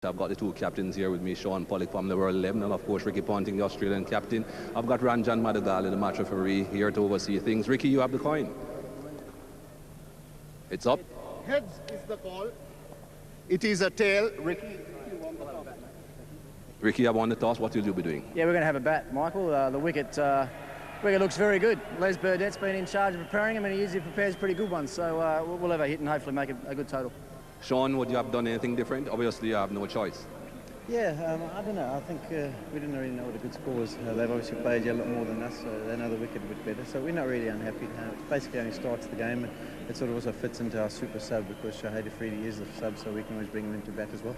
I've got the two captains here with me, Sean Pollock from the World 11, and of course Ricky Ponting, the Australian captain. I've got Ranjan Madagal, the match referee, here to oversee things. Ricky, you have the coin. It's up. Heads is the call. It is a tail. Ricky, I won the toss. What will you be doing? Yeah, we're going to have a bat, Michael. The wicket looks very good. Les Burdett's been in charge of preparing him, and he usually prepares pretty good ones. So we'll have a hit and hopefully make a good total. Sean, would you have done anything different? Obviously, you have no choice. Yeah, I don't know. I think we didn't really know what a good score was. They've obviously played a lot more than us, so they know the wicket a bit better. So we're not really unhappy. Basically only starts the game, and it sort of also fits into our super sub because Shahid Afridi is the sub, so we can always bring him into bat as well.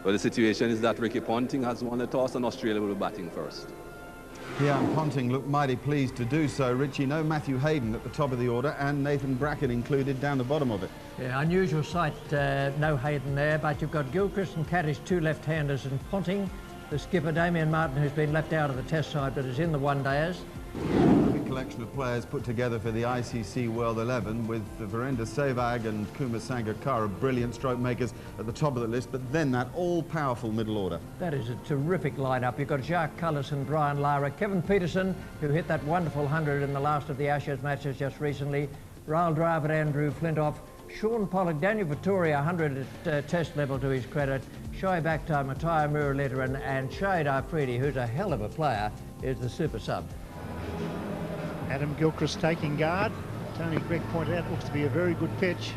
Well, the situation is that Ricky Ponting has won the toss and Australia will be batting first. Yeah, and Ponting looked mighty pleased to do so. Richie, no Matthew Hayden at the top of the order and Nathan Bracken included down the bottom of it. Yeah, unusual sight, no Hayden there, but you've got Gilchrist and Kaddish, two left-handers, and Ponting, the skipper Damien Martin, who's been left out of the test side but is in the one-dayers. Big collection of players put together for the ICC World 11 with Virender Sehwag and Kumar Sangakkara, brilliant stroke makers at the top of the list, but then that all-powerful middle order. That is a terrific lineup. You've got Jacques Cullis and Brian Lara, Kevin Peterson, who hit that wonderful 100 in the last of the Ashes matches just recently, Rahul Dravid, Andrew Flintoff, Sean Pollock, Daniel Vittori, 100 at test level to his credit, Shoaib Akhtar, Matthias Muralitharan, and Shahid Afridi, who's a hell of a player, is the super sub. Adam Gilchrist taking guard. Tony Gregg pointed out it looks to be a very good pitch,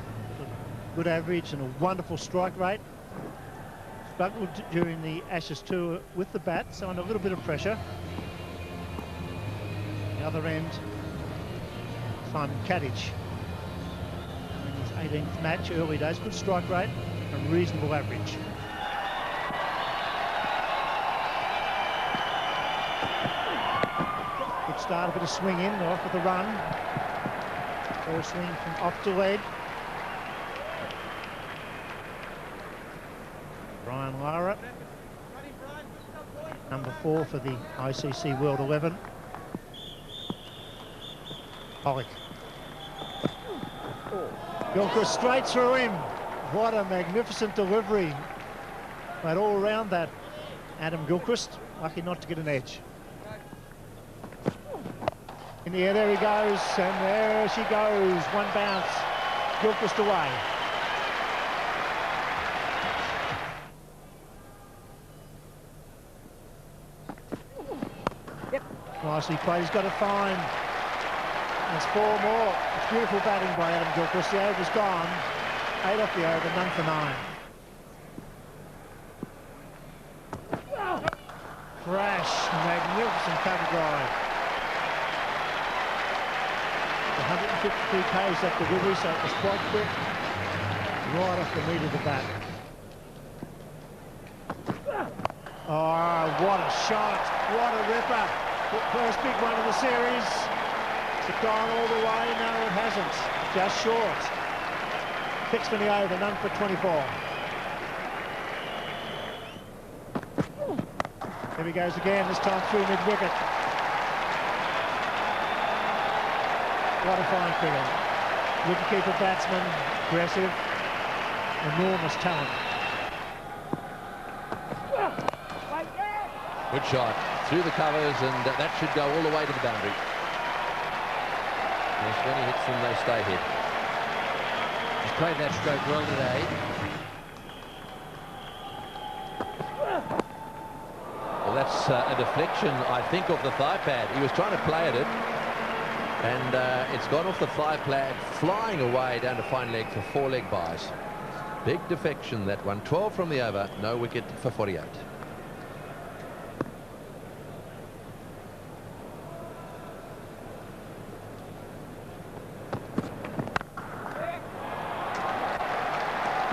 good average and a wonderful strike rate. Struggled during the Ashes tour with the bat, so under a little bit of pressure. The other end, Simon Kaddish. In his 18th match, early days, good strike rate and reasonable average. Good start, a bit of swing in, off with a run. First swing from off to leg. Brian Lara, number 4 for the ICC World 11. Pollock. Gilchrist straight through him. What a magnificent delivery. But all around that, Adam Gilchrist, lucky not to get an edge. In the air, there he goes, and there she goes. One bounce, Gilchrist away. Yep. Nicely played, he's got a fine. There's 4 more. It's beautiful batting by Adam Gilchrist. The over's gone. 8 off the over, none for 9. Crash, magnificent cover drive. 152 k's that delivery, so it was quite quick. Right off the meat of the bat. Oh, what a shot. What a ripper. First big one of the series. Has it gone all the way? No, it hasn't. Just short. 6 for the over, none for 24. There he goes again, this time through mid-wicket. What a fine figure. Wicketkeeper batsman, aggressive, enormous talent. Good shot through the covers, and that should go all the way to the boundary. Yes, when he hits them, they stay hit. He's played that stroke well today. Well, that's a deflection, I think, off the thigh pad. He was trying to play at it. And it's gone off the thigh pad, flying away down to fine leg for 4 leg byes. Big defection, that one. 12 from the over, no wicket for 48.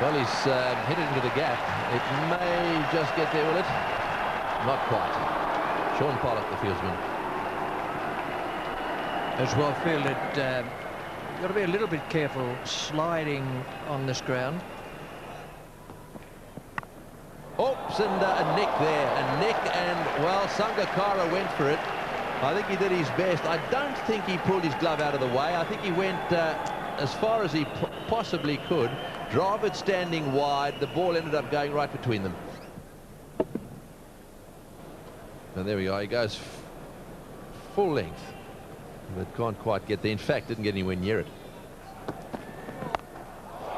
Well, he's hit it into the gap. It may just get there, will it? Not quite. Sean Pollock, the fieldsman. As well fielded. You've got to be a little bit careful sliding on this ground. Oops, and a nick there, a nick, and well, Sangakkara went for it. I think he did his best. I don't think he pulled his glove out of the way. I think he went as far as he possibly could. Dravid standing wide, the ball ended up going right between them. And there we go. He goes full length, but can't quite get there. In fact, didn't get anywhere near it.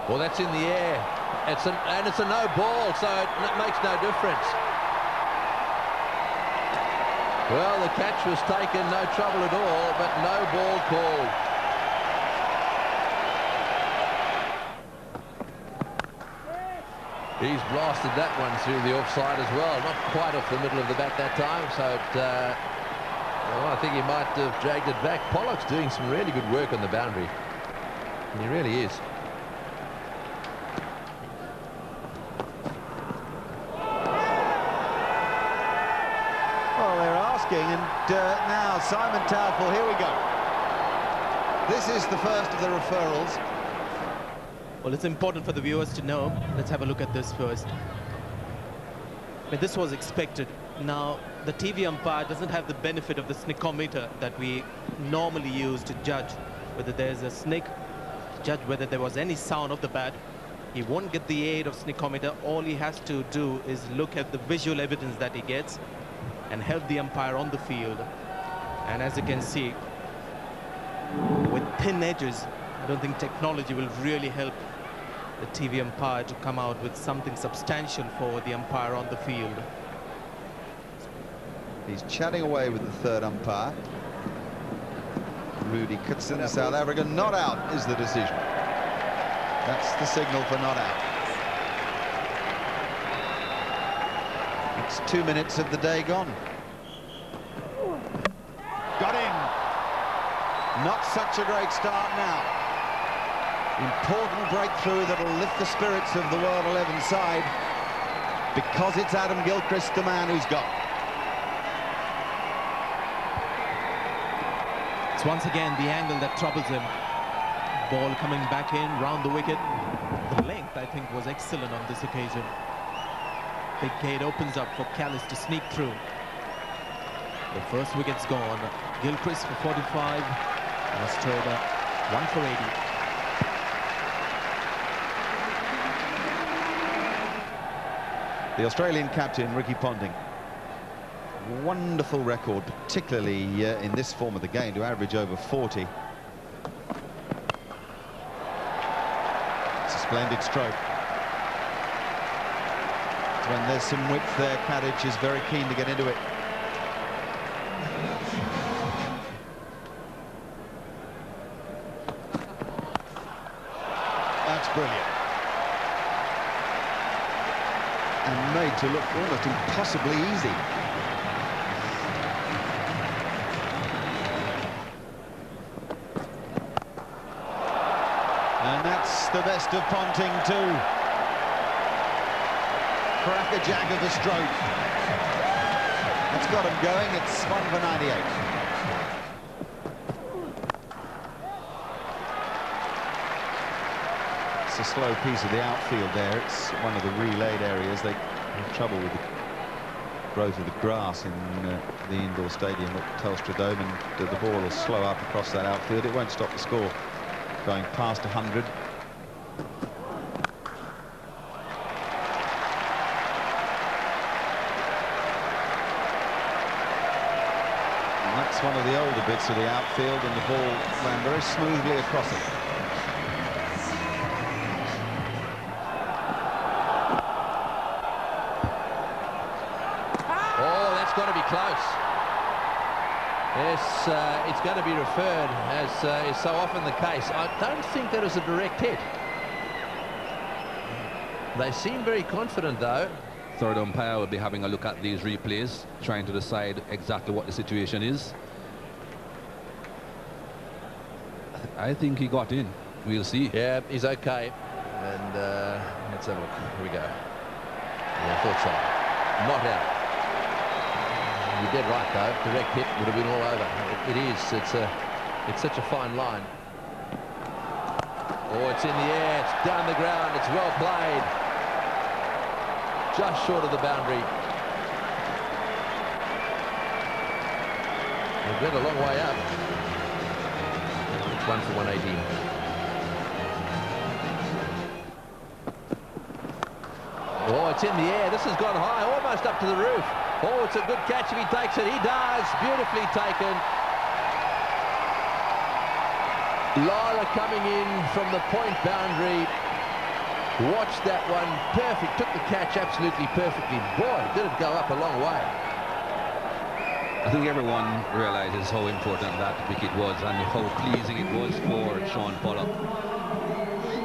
Well, that's in the air. It's a no ball, so it makes no difference. Well, the catch was taken, no trouble at all, but no ball called. He's blasted that one through the offside as well. Not quite off the middle of the bat that time, so well, I think he might have dragged it back. Pollock's doing some really good work on the boundary. He really is. Well, they're asking, and now Simon Towful, here we go. This is the first of the referrals. Well, it's important for the viewers to know. Let's have a look at this first. I mean, this was expected. Now, the TV umpire doesn't have the benefit of the snickometer that we normally use to judge whether there's a snick, to judge whether there was any sound of the bat. He won't get the aid of snickometer. All he has to do is look at the visual evidence that he gets and help the umpire on the field. And as you can see, with thin edges, I don't think technology will really help the TV umpire to come out with something substantial for the umpire on the field. He's chatting away with the third umpire. Rudy Kutsen, South Africa. Not out is the decision. That's the signal for not out. It's 2 minutes of the day gone. Got him. Not such a great start now. Important breakthrough that will lift the spirits of the World 11 side, because it's Adam Gilchrist, the man who's got. It's once again the angle that troubles him. Ball coming back in, round the wicket. The length, I think, was excellent on this occasion. Big gate opens up for Callis to sneak through. The first wicket's gone. Gilchrist for 45. And Australia 1 for 80. The Australian captain, Ricky Ponting. Wonderful record, particularly in this form of the game, to average over 40. It's a splendid stroke. When there's some width there, Kadich is very keen to get into it. That's brilliant. And made to look almost impossibly easy. And that's the best of Ponting too. Crackerjack of the stroke. That's got him going. It's 1 for 98. It's a slow piece of the outfield there. It's one of the relayed areas. They have trouble with the growth of the grass in the indoor stadium at Telstra Dome, and the ball will slow up across that outfield. It won't stop the score going past 100. And that's one of the older bits of the outfield, and the ball ran very smoothly across it. Got to be close. Yes, it's going to be referred, as is so often the case. I don't think that was a direct hit. They seem very confident, though. Third umpire will be having a look at these replays, trying to decide exactly what the situation is. I think he got in. We'll see. Yeah, he's okay. And let's have a look. Here we go. Yeah, I thought so. Not out. You're dead right, though. Direct hit would have been all over. It is. It's such a fine line. Oh, it's in the air. It's down the ground. It's well played. Just short of the boundary. They've been a long way up. It's 1 for 118. Oh, it's in the air. This has gone high, almost up to the roof. Oh, it's a good catch if he takes it. He does. Beautifully taken. Lara coming in from the point boundary. Watch that one. Perfect. Took the catch absolutely perfectly. Boy, did it go up a long way. I think everyone realizes how important that wicket was and how pleasing it was for Sean Pollock.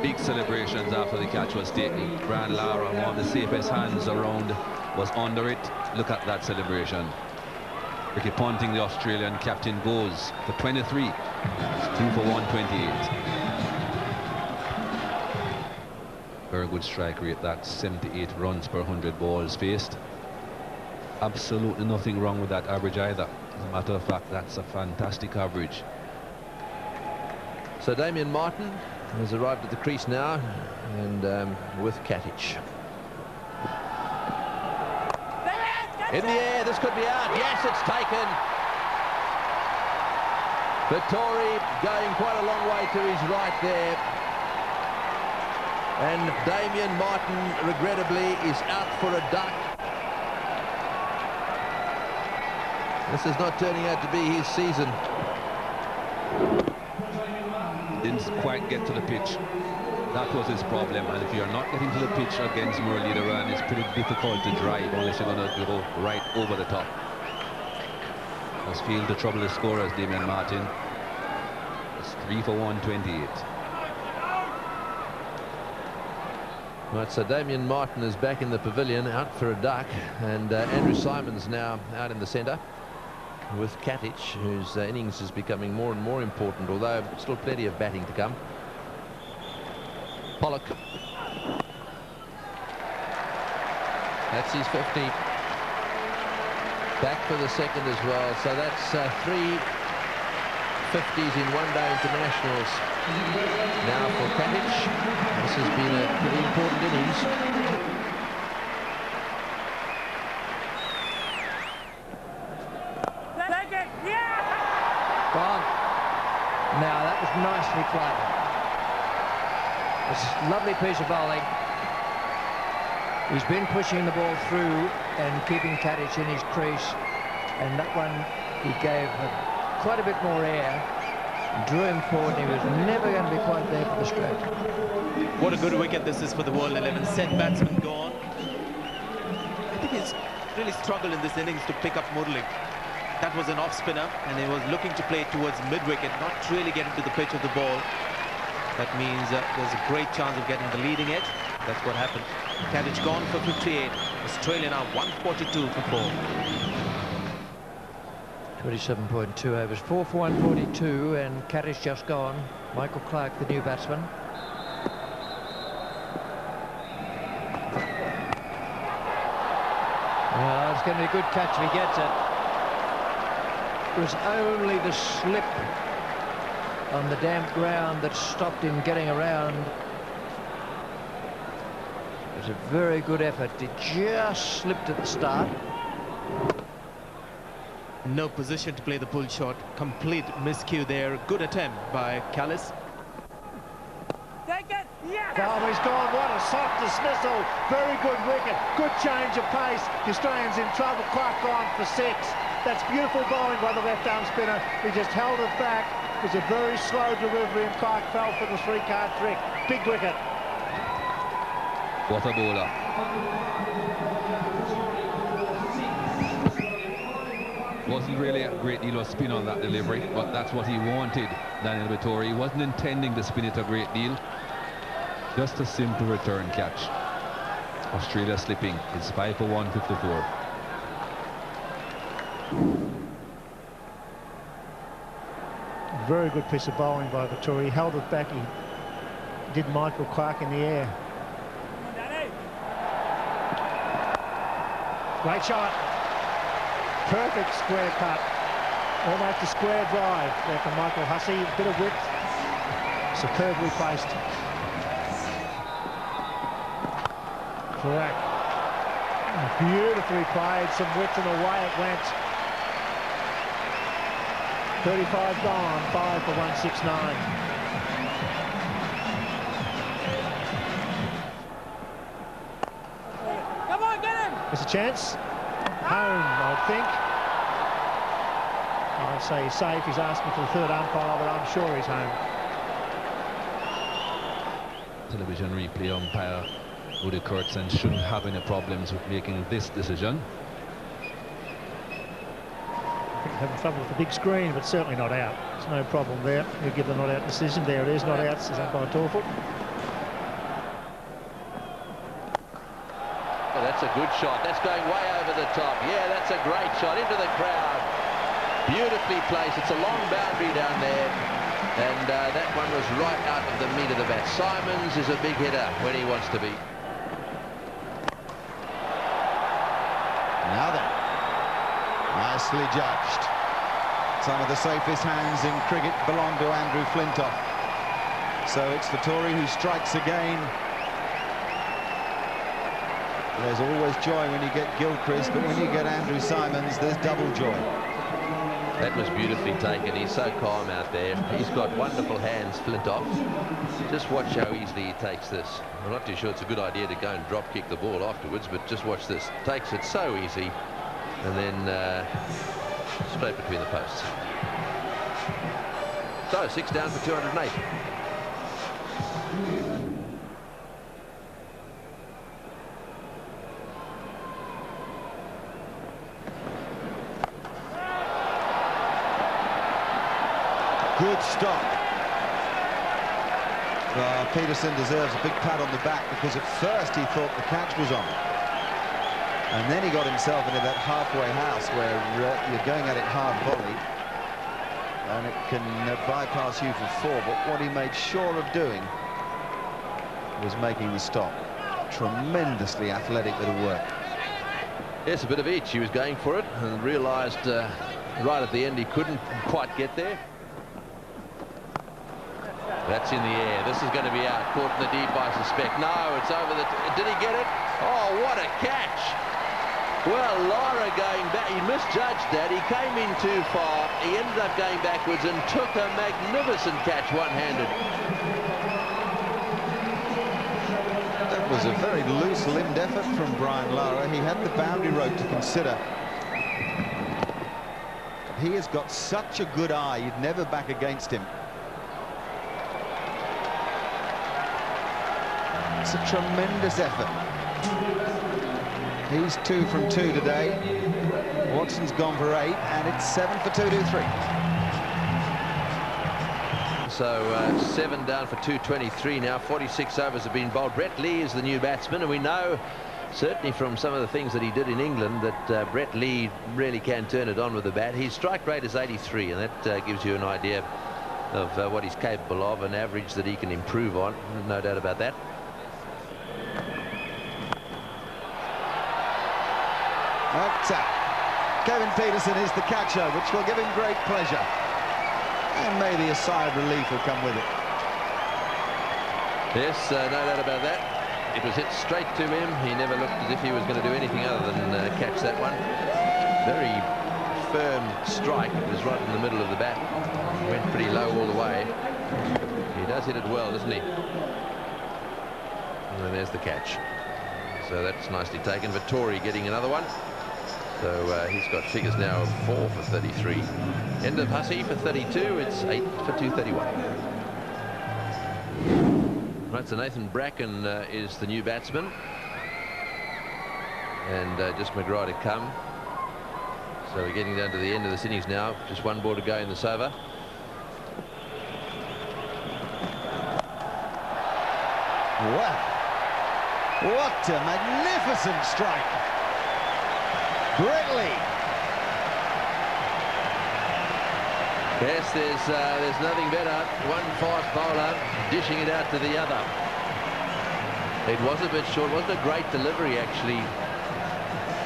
Big celebrations after the catch was taken. Brian Lara, one of the safest hands around, was under it. Look at that celebration. Ricky Ponting, the Australian captain, goes for 23. It's 2 for 128. Very good strike rate, that 78 runs per 100 balls faced. Absolutely nothing wrong with that average either. As a matter of fact, that's a fantastic average. So Damien Martin has arrived at the crease now, and with Katic. In the air, this could be out. Yes, it's taken. Vittori going quite a long way to his right there. And Damien Martin, regrettably, is out for a duck. This is not turning out to be his season. Didn't quite get to the pitch. That was his problem, and if you're not getting to the pitch against Muralidharan, it's pretty difficult to drive unless you're going to go right over the top. Let's feel to trouble the scorers, Damien Martin. It's 3 for 128. Right, so Damien Martin is back in the pavilion, out for a duck, and Andrew Simons now out in the centre with Katic, whose innings is becoming more and more important, although still plenty of batting to come. Pollock. That's his 50. Back for the second as well. So that's 3 50s in one-day internationals. Now for Katic. This has been a pretty important innings. Gone. Now that was nicely played. It's a lovely piece of bowling. He's been pushing the ball through and keeping Katic in his crease, and that one he gave quite a bit more air, drew him forward, and he was never going to be quite there for the stroke. What a good wicket this is for the World 11. Set batsman gone. I think he's really struggled in this innings to pick up Murali. That was an off-spinner, and he was looking to play towards mid-wicket, not really getting to the pitch of the ball. That means there's a great chance of getting the leading edge. That's what happened. Katic gone for 58. Australia now 142 for 4. 27.2 overs, 4 for 142, and Katic just gone. Michael Clarke, the new batsman. Well, it's going to be a good catch if he gets it. It was only the slip on the damp ground that stopped him getting around. It was a very good effort. It just slipped at the start. No position to play the pull shot. Complete miscue there. Good attempt by Callis. Take it! Yes! Oh, he's gone. What a soft dismissal. Very good wicket. Good change of pace. The Australians in trouble. Clarke gone for 6. That's beautiful bowling by the left-arm spinner. He just held it back. It was a very slow delivery, and Clarke fell for the 3-card trick. Big wicket. What a bowler. Wasn't really a great deal of spin on that delivery, but that's what he wanted, Daniel Vittori. He wasn't intending to spin it a great deal. Just a simple return catch. Australia slipping. It's 5 for 154. Very good piece of bowling by Vittori. He held it back. He did Michael Clarke in the air. Great shot. Perfect square cut. Almost a square drive there from Michael Hussey. A bit of width. Superbly placed. Correct. Beautifully played. Some width and away it went. 35 gone. 5 for 169. It's a a chance. Home, I think. I'd say he's safe. He's asking for the third umpire, but I'm sure he's home. Television replay umpire Woody Kurtzen shouldn't have any problems with making this decision. Having trouble with the big screen, but certainly not out. There's no problem there. He'll give the not out decision. There it is, not out, says umpire Torfoot. Oh, that's a good shot. That's going way over the top. Yeah, that's a great shot into the crowd. Beautifully placed. It's a long boundary down there. And that one was right out of the meat of the bat. Simons is a big hitter when he wants to be. Now then, nicely judged. Some of the safest hands in cricket belong to Andrew Flintoff. So it's Vettori who strikes again. There's always joy when you get Gilchrist, but when you get Andrew Simons, there's double joy. That was beautifully taken. He's so calm out there. He's got wonderful hands, Flintoff. Just watch how easily he takes this. I'm not too sure it's a good idea to go and drop kick the ball afterwards, but just watch this. Takes it so easy, and then straight between the posts. So 6 down for 208. Good stop. Peterson deserves a big pat on the back because at first he thought the catch was on. And then he got himself into that halfway house where you're going at it hard volley. And it can bypass you for 4. But what he made sure of doing was making the stop. Tremendously athletic bit of work. Yes, a bit of each. He was going for it and realised right at the end he couldn't quite get there. That's in the air. This is going to be out. Caught in the deep, I suspect. No, it's over the... Did he get it? Oh, what a catch. Well, Lara going back. He misjudged that. He came in too far. He ended up going backwards and took a magnificent catch one-handed. That was a very loose-limbed effort from Brian Lara. He had the boundary rope to consider. He has got such a good eye. You'd never back against him. It's a tremendous effort. He's 2 from 2 today. Watson's gone for 8, and it's 7 for 223. So 7 down for 223 now. 46 overs have been bowled. Brett Lee is the new batsman, and we know certainly from some of the things that he did in England that Brett Lee really can turn it on with the bat. His strike rate is 83, and that gives you an idea of what he's capable of, an average that he can improve on, no doubt about that. But Kevin Peterson is the catcher, which will give him great pleasure. And maybe a sigh of relief will come with it. Yes, no doubt about that. It was hit straight to him. He never looked as if he was going to do anything other than catch that one. Very firm strike. It was right in the middle of the bat. Went pretty low all the way. He does hit it well, doesn't he? And then there's the catch. So that's nicely taken. Vettori getting another one. So he's got figures now of 4 for 33. End of Hussey for 32. It's 8 for 231. Right, so Nathan Bracken is the new batsman. And just McGrath to come. So we're getting down to the end of this innings now. Just one ball to go in this over. Wow. What a magnificent strike. Brett Lee. Yes, there's nothing better. One fast bowler dishing it out to the other. It was a bit short. Wasn't a great delivery, actually,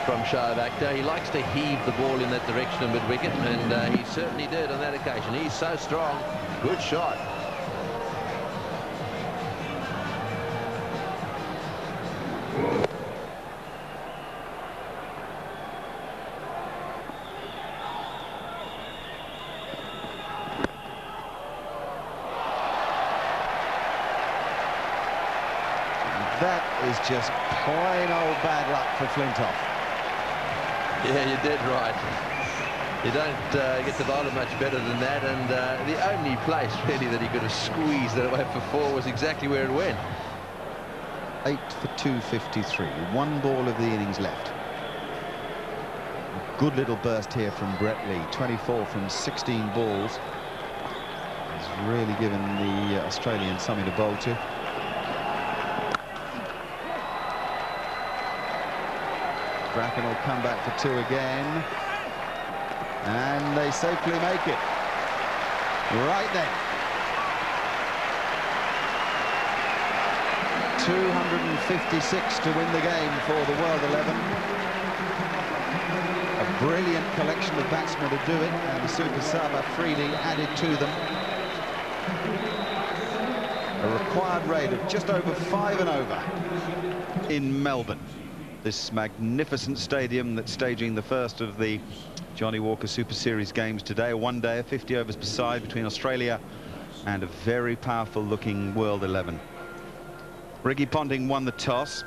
from Shoaib Akhtar. He likes to heave the ball in that direction of mid-wicket, and he certainly did on that occasion. He's so strong. Good shot. That is just plain old bad luck for Flintoff. Yeah, you did right. You don't get to bowl it much better than that, and the only place really that he could have squeezed it away for 4 was exactly where it went. 8 for 253. 1 ball of the innings left. Good little burst here from Brett Lee. 24 from 16 balls. He's really given the Australians something to bowl to. Bracken will come back for 2 again. And they safely make it. Right then. 256 to win the game for the World 11. A brilliant collection of batsmen to do it, and the Super Sub freely added to them. A required rate of just over 5 and over in Melbourne. This magnificent stadium that's staging the first of the Johnny Walker Super Series games today. A one-day, 50 overs per side between Australia and a very powerful looking World 11. Ricky Ponting won the toss.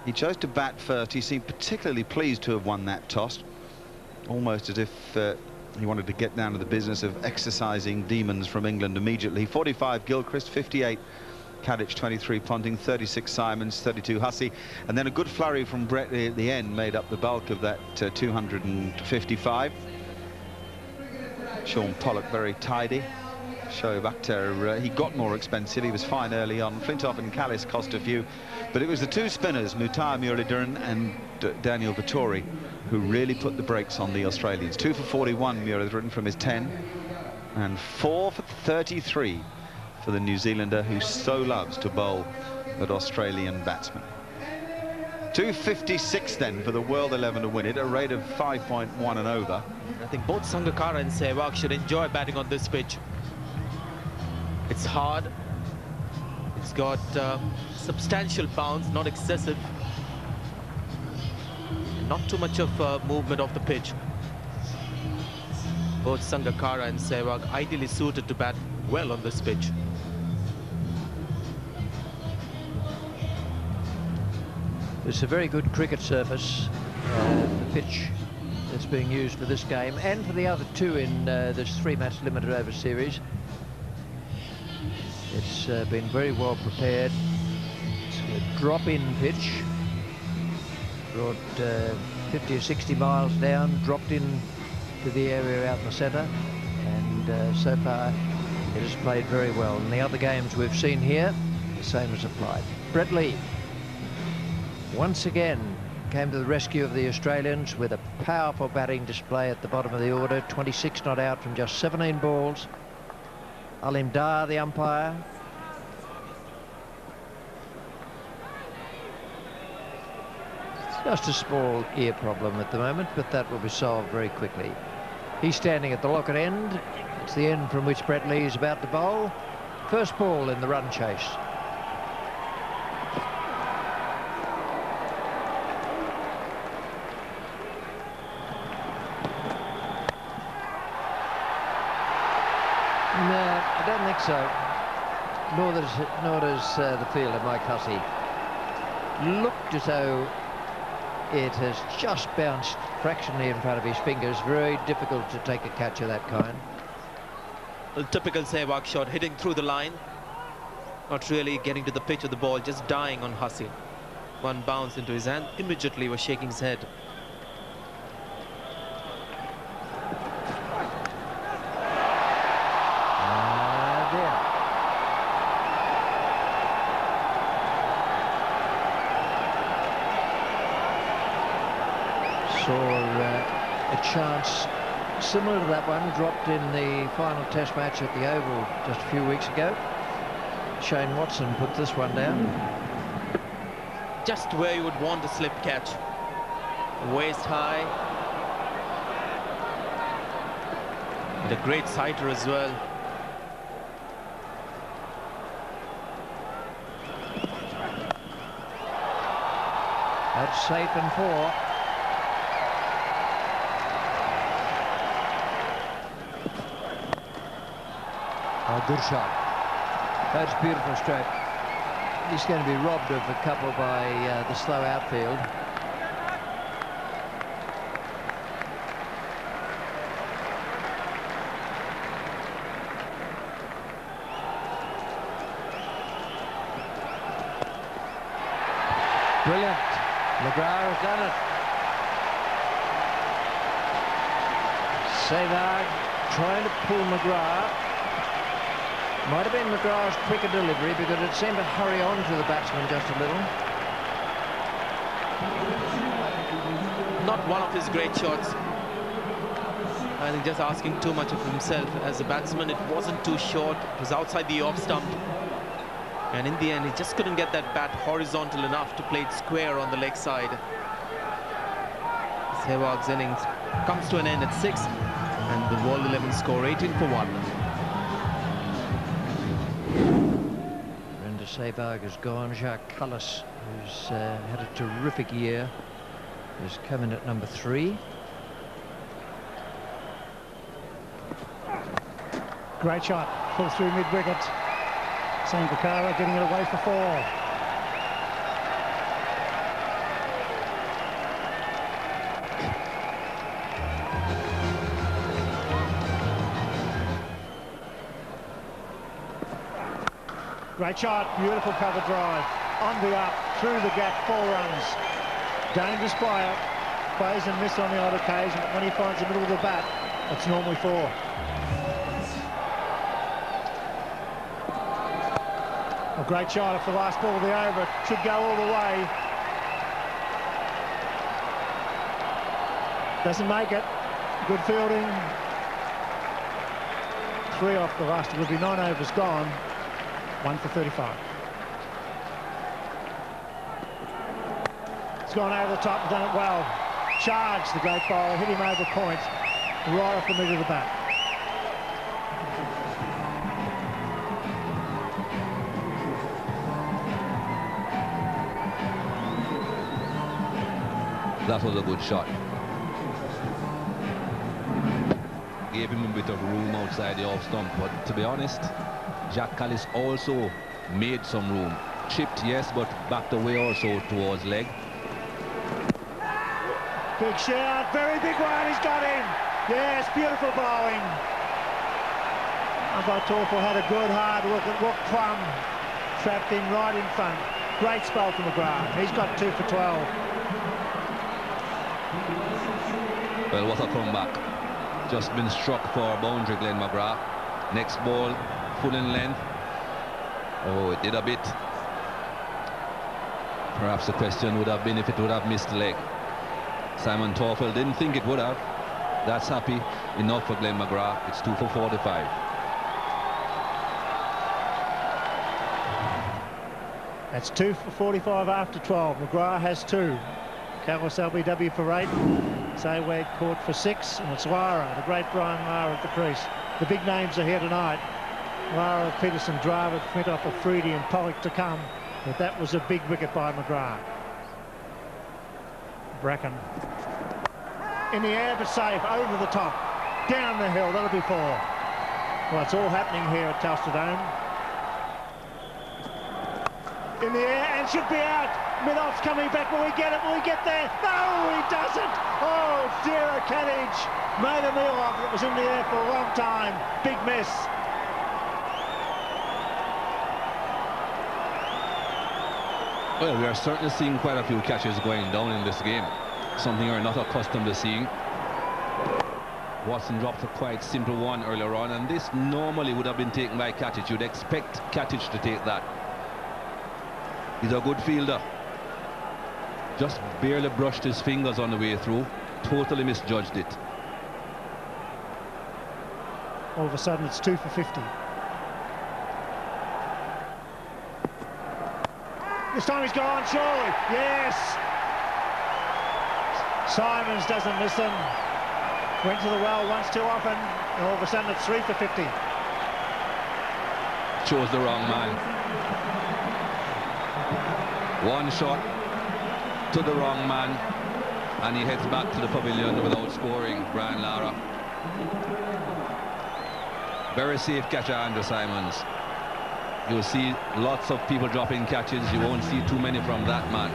He chose to bat first. He seemed particularly pleased to have won that toss, almost as if he wanted to get down to the business of exercising demons from England immediately. 45 Gilchrist, 58 Kadich, 23 Ponting, 36 Simons, 32 Hussey, and then a good flurry from Brett at the end made up the bulk of that 255. Sean Pollock very tidy. Shoaib Akhtar, he got more expensive. He was fine early on. Flintoff and Callis cost a few, but it was the 2 spinners, Mutar Muralidharan and Daniel Vettori, who really put the brakes on the Australians. 2 for 41 Muralidharan from his 10, and 4 for 33 for the New Zealander, who so loves to bowl at Australian batsmen. 256 then for the World 11 to win it, a rate of 5.1 and over. I think both Sangakkara and Sehwag should enjoy batting on this pitch. It's hard. It's got substantial bounce, not excessive. Not too much of movement off the pitch. Both Sangakkara and Sehwag ideally suited to bat well on this pitch. It's a very good cricket surface, the pitch that's being used for this game and for the other 2 in this 3-match limited over series. It's been very well prepared. It's a drop-in pitch, brought 50 or 60 miles down, dropped in to the area out in the centre, and so far it has played very well. In the other games we've seen here, the same has applied. Brett Lee once again came to the rescue of the Australians with a powerful batting display at the bottom of the order. 26 not out from just 17 balls. Alim Dar, the umpire. Just a small ear problem at the moment, but that will be solved very quickly. He's standing at the locket end. It's the end from which Brett Lee is about to bowl. First ball in the run chase. No, I don't think so. Nor does the fielder, Mike Hussey. Looked as though it has just bounced fractionally in front of his fingers. Very difficult to take a catch of that kind. A typical Sehwag shot, hitting through the line. Not really getting to the pitch of the ball, just dying on Hussey. One bounce into his hand, immediately was shaking his head. A chance similar to that one dropped in the final test match at the Oval just a few weeks ago. Shane Watson put this one down. Just where you would want a slip catch. Waist high. And a great sighter as well. That's safe and 4. Oh, good shot. That's a beautiful stroke. He's going to be robbed of a couple by the slow outfield. Brilliant. McGrath has done it. Savard trying to pull McGrath. Might have been McGrath's quicker delivery because it seemed to hurry on to the batsman just a little. Not one of his great shots. I think just asking too much of himself as a batsman. It wasn't too short. It was outside the off stump. And in the end, he just couldn't get that bat horizontal enough to play it square on the leg side. Sehwag's innings comes to an end at 6. And the World 11 score 18 for 1. Brenda Sehwag has gone. Jacques Kallis, who's had a terrific year, is coming at number 3. Great shot, pull through mid-wicket. Sangakkara getting it away for 4. Great shot, beautiful cover drive. On the up, through the gap, 4 runs. Dangerous player, plays and miss on the odd occasion, but when he finds the middle of the bat, it's normally 4. A great shot off the last ball of the over. It should go all the way. Doesn't make it. Good fielding. 3 off the last. It would be 9 overs gone. 1 for 35. It's gone over the top and done it well. Charged the great bowler, hit him over point, right off the middle of the bat. That was a good shot. Gave him a bit of room outside the off stump, but to be honest, Jacques Kallis also made some room. Chipped, yes, but backed away also towards leg. Big shout, very big one, he's got him. Yes, beautiful bowling. Umpire Torfel had a good hard look at Rook Plum, trapped in right in front. Great spell from McGrath. He's got 2 for 12. Well, what a comeback. Just been struck for a boundary, Glenn McGrath. Next ball, full in length. Oh, it did a bit. Perhaps the question would have been if it would have missed the leg. Simon Torfel didn't think it would have. That's happy enough for Glenn McGrath. It's 2 for 45. That's 2 for 45 after 12. McGrath has 2. Callis LBW for 8. Sehwag caught for 6. And it's Lara, the great Brian Lara at the crease. The big names are here tonight. Lara, Peterson, Dravid, Flintoff, Afridi and Pollock to come. But that was a big wicket by McGrath. Bracken. In the air but safe, over the top. Down the hill, that'll be 4. Well, it's all happening here at Telstra Dome. In the air and should be out. Minoff's coming back. Will he get it? Will he get there? No, he doesn't. Oh, dear, Kadich made a meal of it. It was in the air for a long time. Big miss. Well, we are certainly seeing quite a few catches going down in this game. Something we're not accustomed to seeing. Watson dropped a quite simple one earlier on, and this normally would have been taken by Katic. You'd expect Katic to take that. He's a good fielder. Just barely brushed his fingers on the way through. Totally misjudged it. All of a sudden, it's 2 for 50. This time he's gone, surely. Yes. Simons doesn't miss him. Went to the well once too often. And all of a sudden, it's 3 for 50. Chose the wrong man. One shot to the wrong man, and he heads back to the pavilion without scoring. Brian Lara. Very safe catcher, Andrew Simons. You'll see lots of people dropping catches. You won't see too many from that man.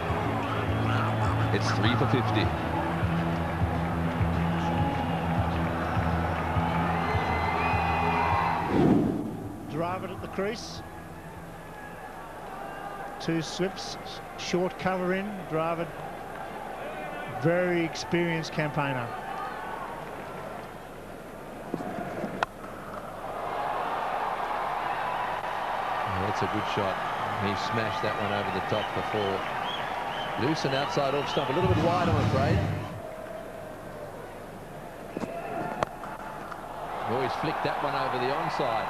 It's 3 for 50. Dravid at the crease. 2 slips, short cover in, Dravid, very experienced campaigner. That's a good shot. He smashed that one over the top before. Loose and outside off stump, a little bit wide, I'm afraid. Oh, he's flicked that one over the onside.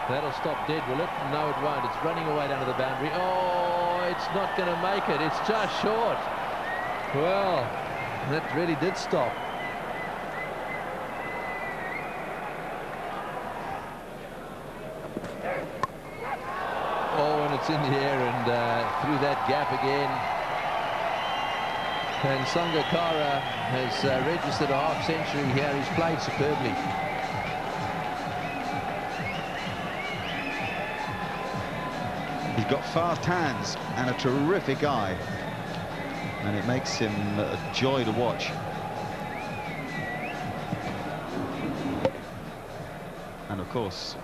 That'll stop dead, will it? No, it won't. It's running away down to the boundary. Oh, it's not going to make it. It's just short. Well, that really did stop. Oh, and it's in the air and through that gap again. And Sangakkara has registered a half century here. He's played superbly. He's got fast hands and a terrific eye, and it makes him a joy to watch. And of course,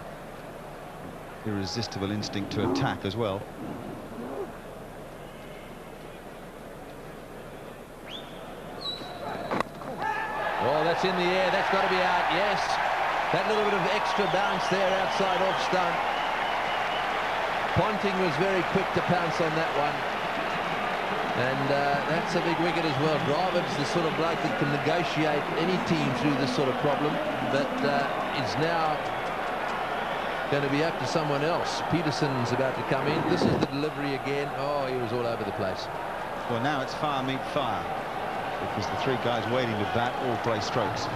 irresistible instinct to attack as well. Oh, that's in the air. That's got to be out. Yes. That little bit of extra bounce there outside off stump. Ponting was very quick to pounce on that one. And that's a big wicket as well. Dravid's the sort of bloke that can negotiate any team through this sort of problem, but is now going to be up to someone else. Peterson's about to come in. This is the delivery again. Oh, he was all over the place. Well, now it's fire meet fire, because the 3 guys waiting to bat all play strokes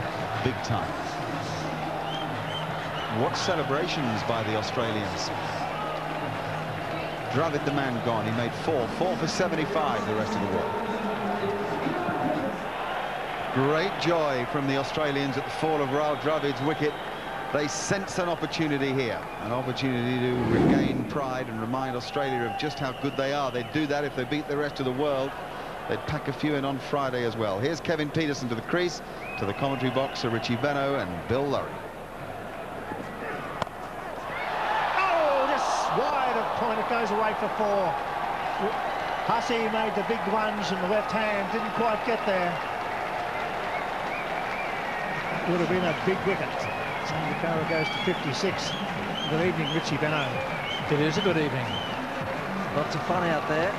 big time. What celebrations by the Australians. Dravid, the man, gone. He made 4 for 75 the rest of the world. Great joy from the Australians at the fall of Rahul Dravid's wicket. They sense an opportunity here, an opportunity to regain pride and remind Australia of just how good they are. They'd do that if they beat the rest of the world. They'd pack a few in on Friday as well. Here's Kevin Peterson to the crease, to the commentary box, Richie Benno and Bill Lurry. Oh, just wide of point. It goes away for 4. Hussey made the big lunge in the left hand, didn't quite get there. Would have been a big wicket. Sangakkara goes to 56. Good evening, Richie Benno. It is a good evening. Lots of fun out there.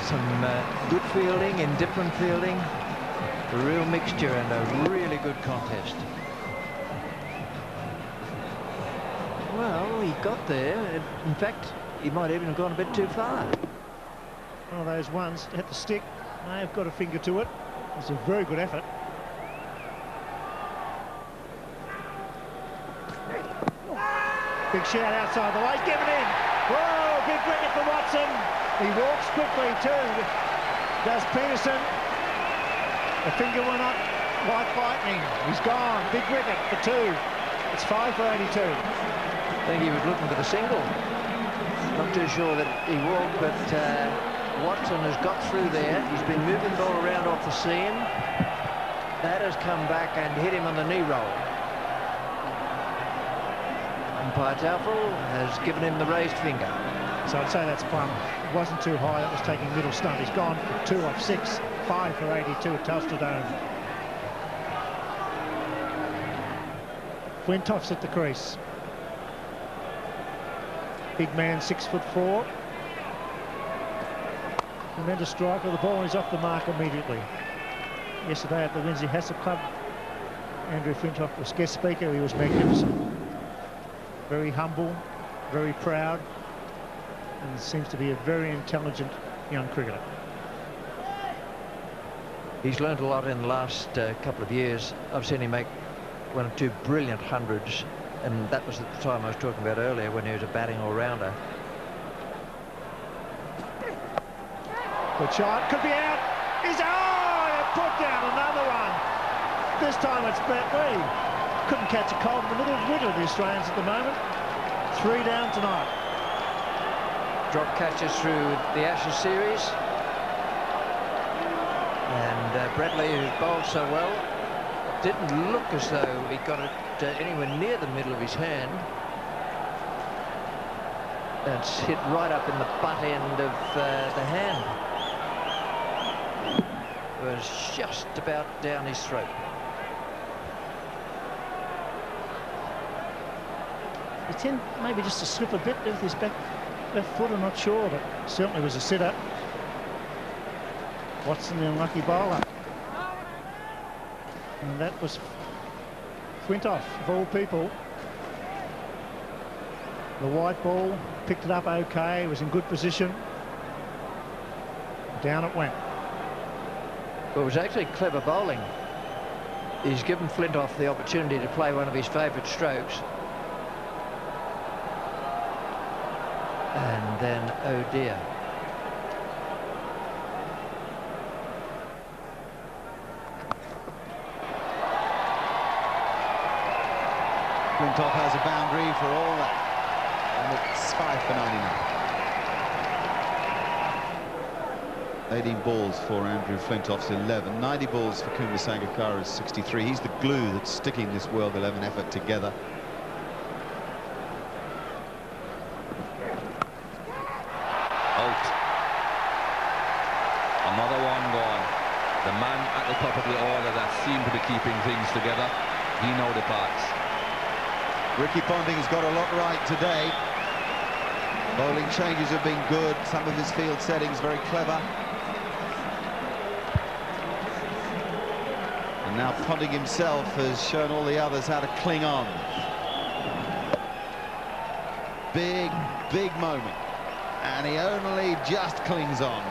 Some good fielding, indifferent fielding. A real mixture and a really good contest. Well, he got there. In fact, he might even have gone a bit too far. One of those ones hit the stick. May have got a finger to it. It's a very good effort. Big shout outside the leg, given in. Whoa, big wicket for Watson. He walks quickly too. Does Peterson. The finger went up like lightning. He's gone. Big wicket for 2. It's 5 for 82. I think he was looking for the single. Not too sure that he walked, but Watson has got through there. He's been moving the ball around off the seam. That has come back and hit him on the knee roll. Umpire Taufel has given him the raised finger. So I'd say that's plumb. It wasn't too high. That was taking middle stump. He's gone for 2 off 6. 5 for 82 at Telstra Dome. Flintoff's at the crease. Big man, 6'4". Tremendous striker. The ball is off the mark immediately. Yesterday at the Lindsay Hassett Club, Andrew Flintoff was guest speaker. He was magnificent. Very humble, very proud, and seems to be a very intelligent young cricketer. He's learned a lot in the last couple of years. I've seen him make 1 or 2 brilliant hundreds, and that was at the time I was talking about earlier when he was a batting all-rounder. Good shot, could be out. He's out! Put down another one. This time it's Brett Lee. Couldn't catch a cold in the middle of the Australians at the moment. 3 down tonight. Drop catches through the Ashes series. And Bradley, who's bowled so well, didn't look as though he got it anywhere near the middle of his hand. It's hit right up in the butt end of the hand. It was just about down his throat. He tend maybe just to slip a bit with his left foot, I'm not sure, but certainly was a sitter. Watson, the unlucky bowler. And that was Flintoff, of all people. The white ball, picked it up okay, was in good position. Down it went. Well, it was actually clever bowling. He's given Flintoff the opportunity to play one of his favourite strokes. And then, oh dear. Flintoff has a boundary for all that. And it's 5 for 99. 18 balls for Andrew Flintoff's 11. 90 balls for Kumar Sangakkara's 63. He's the glue that's sticking this World 11 effort together. Out. Another one gone. The man at the top of the order that seemed to be keeping things together, he now departs. Ricky Ponting's got a lot right today. Bowling changes have been good. Some of his field settings very clever. And now Ponting himself has shown all the others how to cling on. Big, big moment. And he only just clings on.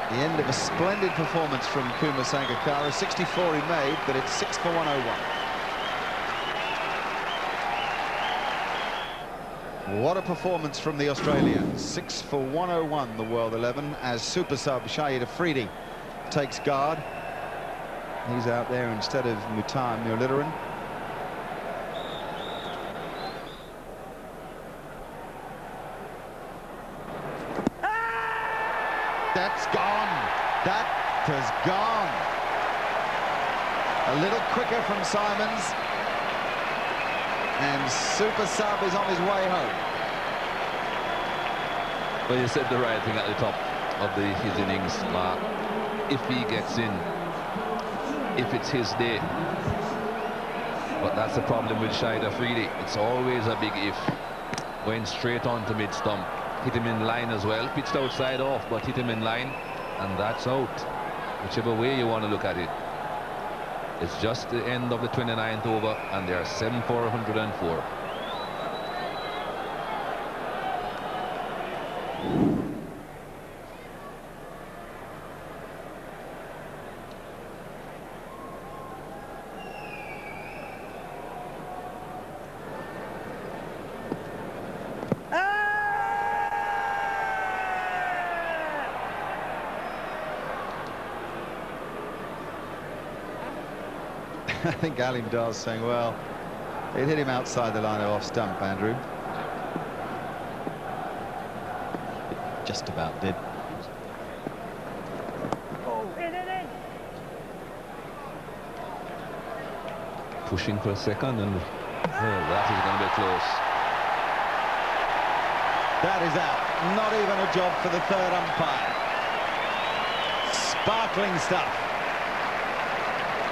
The end of a splendid performance from Kumar Sangakkara. 64 he made, but it's 6 for 101. What a performance from the Australians. 6 for 101, the World 11, as super sub Shahid Afridi takes guard. He's out there instead of Mutar Muralitharan. That's gone. That has gone. A little quicker from Simons. And super sub is on his way home. Well, you said the right thing at the top of his innings, Mark. If he gets in, if it's his day. But that's the problem with Shahid Afridi. It's always a big if. Went straight on to mid-stump. Hit him in line as well. Pitched outside off, but hit him in line. And that's out. Whichever way you want to look at it. It's just the end of the 29th over, and they are 7 for 104. I think Ali Mdar's saying, well, it hit him outside the line of off stump, Andrew. Just about did. Pushing for a second, and that is going to be close. That is out. Not even a job for the third umpire. Sparkling stuff.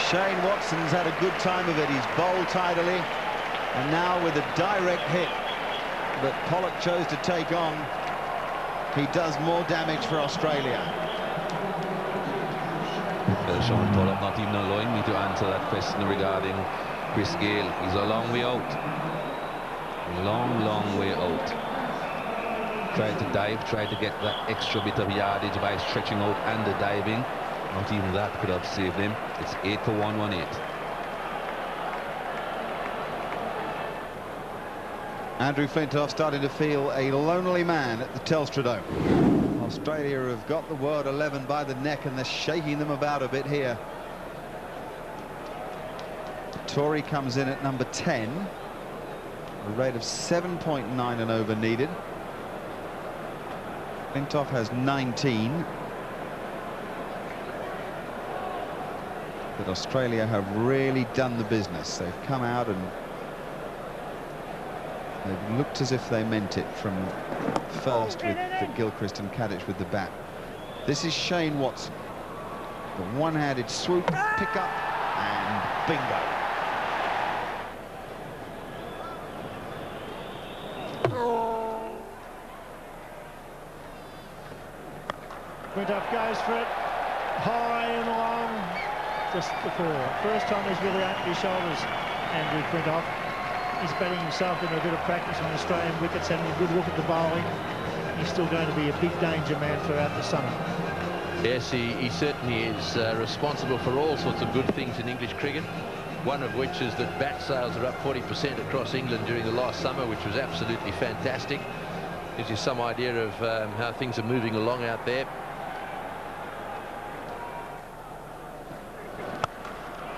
Shane Watson's had a good time of it. He's bowled tidily, and now with a direct hit that Pollock chose to take on, he does more damage for Australia. Well, Sean Pollock not even allowing me to answer that question regarding Chris Gayle. He's a long way out. Long, long way out. Tried to dive, tried to get that extra bit of yardage by stretching out and the diving. Not even that could have saved him. It's 8 for 118. Andrew Flintoff starting to feel a lonely man at the Telstra Dome. Australia have got the World 11 by the neck, and they're shaking them about a bit here. Tory comes in at number 10. A rate of 7.9 and over needed. Flintoff has 19. But Australia have really done the business. They've come out and They looked as if they meant it from first with Gilchrist and Kadich with the bat. This is Shane Watson. The one-handed swoop, pick up, and bingo. Quintoff goes for it, high and long, just before. First time he's really opened his shoulders, Andrew Quintoff. He's batting himself into a bit of practice on Australian wickets, having a good look at the bowling. He's still going to be a big danger man throughout the summer. Yes, he certainly is responsible for all sorts of good things in English cricket. One of which is that bat sales are up 40% across England during the last summer, which was absolutely fantastic. Gives you some idea of how things are moving along out there.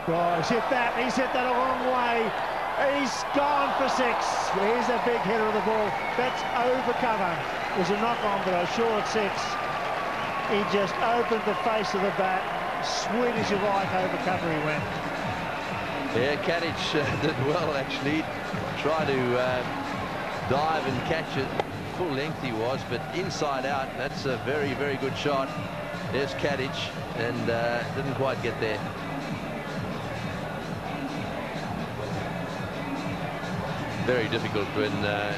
Oh, he's hit that a long way. He's gone for 6. Here's a big hitter of the ball. That's over cover. It was a knock-on, but a short 6. He just opened the face of the bat. Sweet as you like, over cover he went. Yeah, Kadich did well, actually. Try to dive and catch it. Full length he was, but inside out, that's a very, very good shot. There's Kadich, and didn't quite get there. Very difficult when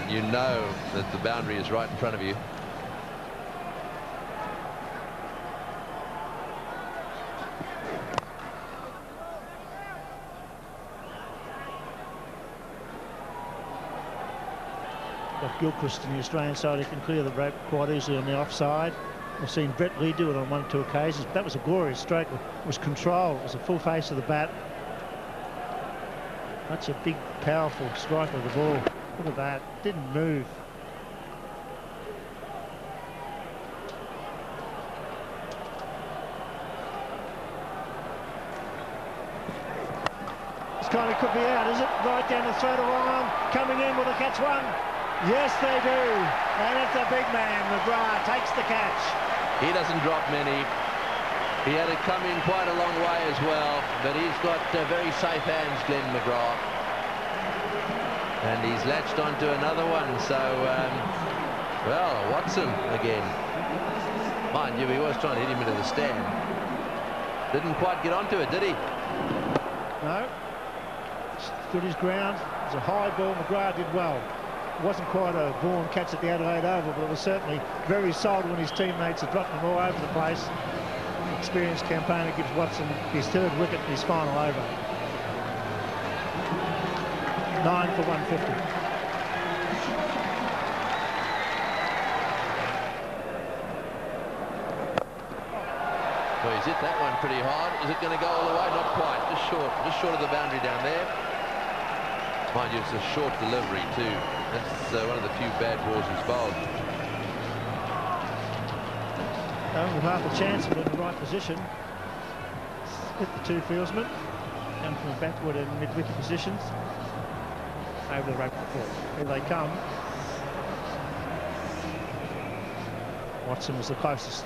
you know that the boundary is right in front of you. Got Gilchrist in the Australian side, he can clear the rope quite easily on the offside. We've seen Brett Lee do it on 1 or 2 occasions. That was a glorious stroke. It was control. It was a full face of the bat. Such a big, powerful strike of the ball. Look at that. Didn't move. This kind of could be out, is it? Right down the throat of arm. Coming in, will the catch one? Yes, they do. And it's a big man. McGrath takes the catch. He doesn't drop many. He had to come in quite a long way as well, but he's got very safe hands, Glenn McGrath. And he's latched onto another one, so, well, Watson again. Mind you, he was trying to hit him into the stand. Didn't quite get onto it, did he? No. Stood his ground. It was a high ball. McGrath did well. It wasn't quite a born catch at the Adelaide Oval, but it was certainly very solid when his teammates had dropped him all over the place. Experienced campaigner gives Watson his 3rd wicket in his final over. 9 for 150. Well, he's hit that one pretty hard. Is it going to go all the way? Not quite. Just short of the boundary down there. Mind you, it's a short delivery too. That's one of the few bad balls he's bowled. With half a chance of it in the right position. Hit the 2 fieldsmen. Come from the backward and mid-wicket positions. Over the rope before. Here they come. Watson was the closest.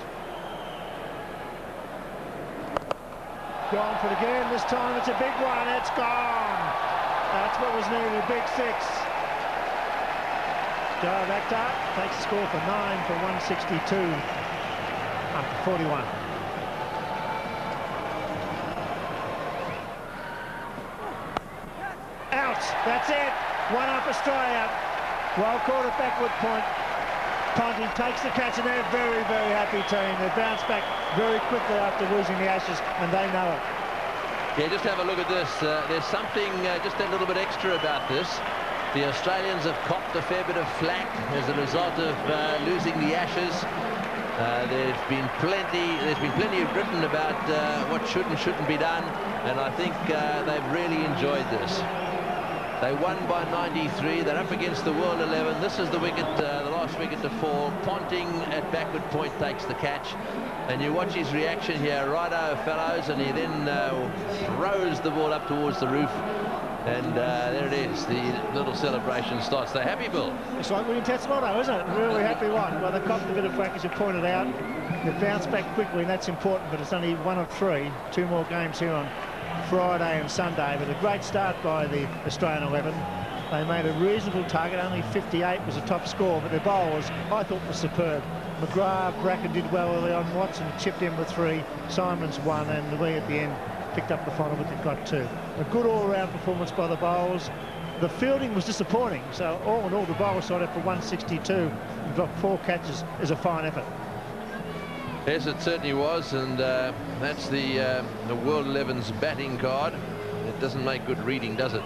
Gone for it again. This time it's a big one. It's gone. That's what was needed. A big 6. Joe Akhtar takes the score for 9 for 162 after 41. Out. That's it. 1 up Australia. Well caught at backward point. Ponting takes the catch, and they're a very, very happy team. They bounce back very quickly after losing the Ashes, and they know it. Yeah, just have a look at this. There's something just a little bit extra about this. The Australians have copped a fair bit of flack as a result of losing the Ashes. There's been plenty written about what should and shouldn't be done, and I think they've really enjoyed this. They won by 93. They're up against the World 11. This is the wicket, the last wicket to fall. Ponting at backward point takes the catch. And you watch his reaction here. Righto, fellows. And he then throws the ball up towards the roof. And there it is. The little celebration starts. They're happy, Bill. It's like winning Tatsumoto, isn't it? Really happy one. Well, they copped a bit of flack, as you pointed out. They bounced back quickly, and that's important. But it's only 1 of 3. 2 more games here on Friday and Sunday, but a great start by the Australian 11. They made a reasonable target. Only 58 was a top score, but their bowlers, I thought, were superb. McGrath, Bracken did well early on. Watson chipped in with 3. Simons 1, and Lee at the end picked up the final wicket, got 2. A good all-round performance by the bowlers. The fielding was disappointing, so all in all, the bowler side up for 162 and got 4 catches is a fine effort. Yes, it certainly was, and that's the World 11's batting card. It doesn't make good reading, does it?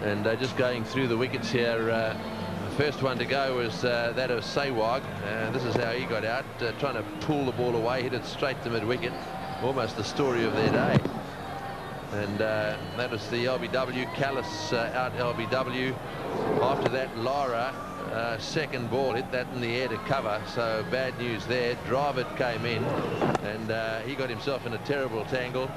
And just going through the wickets here, the first one to go was that of Sehwag. This is how he got out, trying to pull the ball away, hit it straight to mid-wicket. Almost the story of their day. And that was the LBW. Callis out LBW. After that, Lara, second ball, hit that in the air to cover, so bad news there. Dravid came in, and he got himself in a terrible tangle,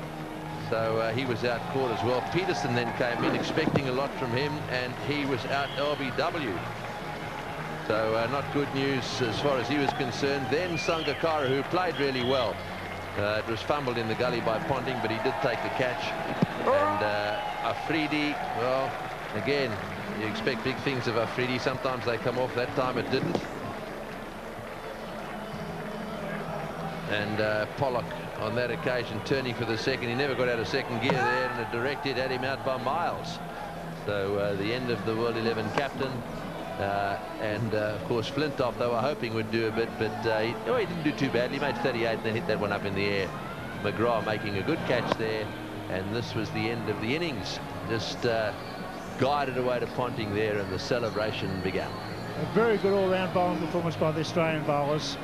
so he was out caught as well. Peterson then came in, expecting a lot from him, and he was out LBW. So not good news as far as he was concerned. Then Sangakkara, who played really well. It was fumbled in the gully by Ponting, but he did take the catch. And Afridi, well, again, you expect big things of Afridi. Sometimes they come off. That time it didn't. And Pollock on that occasion turning for the second. He never got out of second gear there, and a direct hit had him out by miles. So the end of the World 11 captain. Of course, Flintoff, they were hoping would do a bit, but he didn't do too badly. He made 38 and then hit that one up in the air. McGrath making a good catch there, and this was the end of the innings. Just guided away to Ponting there, and the celebration began. A very good all-round bowling performance by the Australian bowlers.